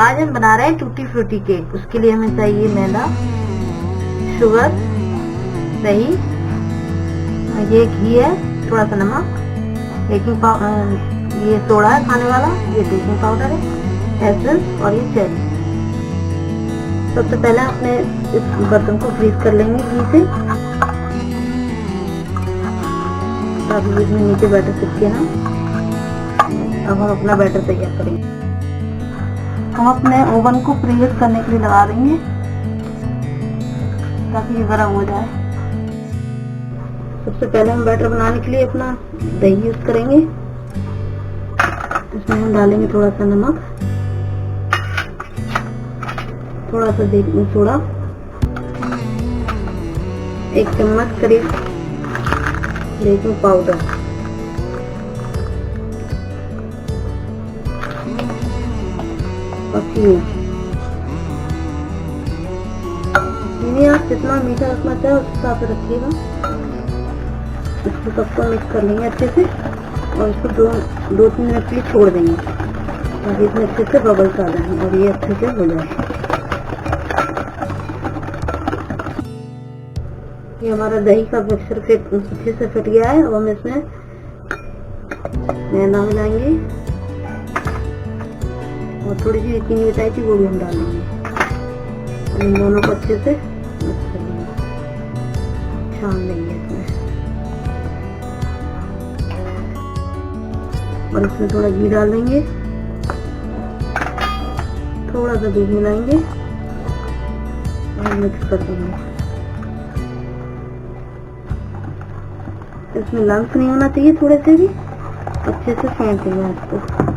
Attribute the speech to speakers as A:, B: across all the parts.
A: आज हम बना रहे हैं टूटी फ्रूटी केक। उसके लिए हमें चाहिए मैदा, शुगर, दही, ये घी है, थोड़ा सा नमक, बेकिंग पाउडर, ये सोडा है खाने वाला, ये बेकिंग पाउडर है, एसेंस और ये चेरी। सबसे पहले अपने इस बर्तन को फ्रीज कर लेंगे घी से, ताकि इसमें नीचे बैटर चिपके ना। अब हम अपना बैटर तैयार करेंगे। हम अपने ओवन को प्रीहीट करने के लिए लगा देंगे ताकि ये गर्म हो जाए। सबसे पहले हम बैटर बनाने के लिए अपना दही यूज करेंगे। इसमें हम डालेंगे थोड़ा सा नमक, थोड़ा सा बेकिंग सोडा, 1 चम्मच करीब बेकिंग पाउडर, और चीनी आप जितना मीठा रखना चाहे उस हिसाब से रखिएगा। इसको सबको मिक्स कर लेंगे अच्छे से और इसको 2-3 मिनट के लिए छोड़ देंगे ताकि इसमें अच्छे से बबल्स आ जाए और ये अच्छे से हो जाए। ये हमारा दही का मिक्सचर अच्छे से फिट गया है। अब हम इसमें मैदा मिलाएंगे और थोड़ी सी चीनी बताई थी वो भी हम डालेंगे और इन दोनों को अच्छे से मिक्स कर लेंगे, छान लेंगे इसमें। और इसमें थोड़ा घी डाल देंगे, थोड़ा सा दूध मिलाएंगे और मिक्स कर देंगे। इसमें लम्स नहीं होना चाहिए, थोड़े से भी अच्छे से फेंट देंगे इसको।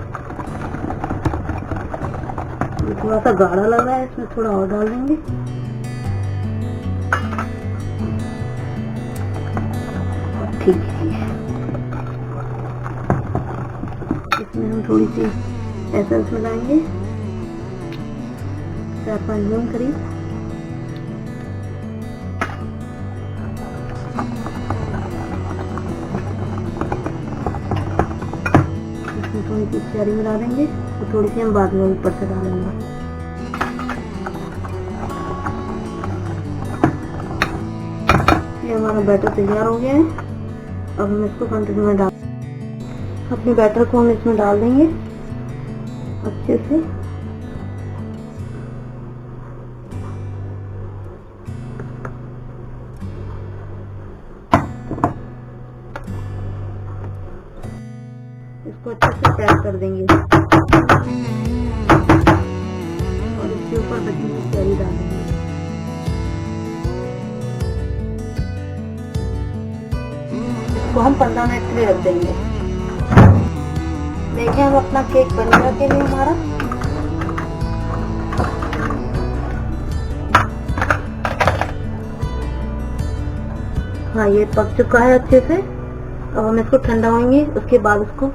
A: थोड़ा सा गाढ़ा लग रहा है, इसमें थोड़ा और डाल देंगे। ठीक है, इसमें हम थोड़ी सी एसेंस मिलाएंगे, 4-5 बूंद करीब। इसमें थोड़ी सी चेरी मिला देंगे और थोड़ी सी हम बाद में ऊपर से डालेंगे। ये हमारा बैटर तैयार हो गया है। अब हम इसको कंटेनर में अपने बैटर को हम इसमें डाल देंगे अच्छे से। इसको अच्छे से पैक कर देंगे और इसके ऊपर बची हुई चेरी डाल देंगे। इसको हम 15 मिनट के लिए रख देंगे। देखें हम अपना केक बन गया के लिए हमारा। हाँ, ये पक चुका है अच्छे से। अब हम इसको ठंडा होंगे, उसके बाद इसको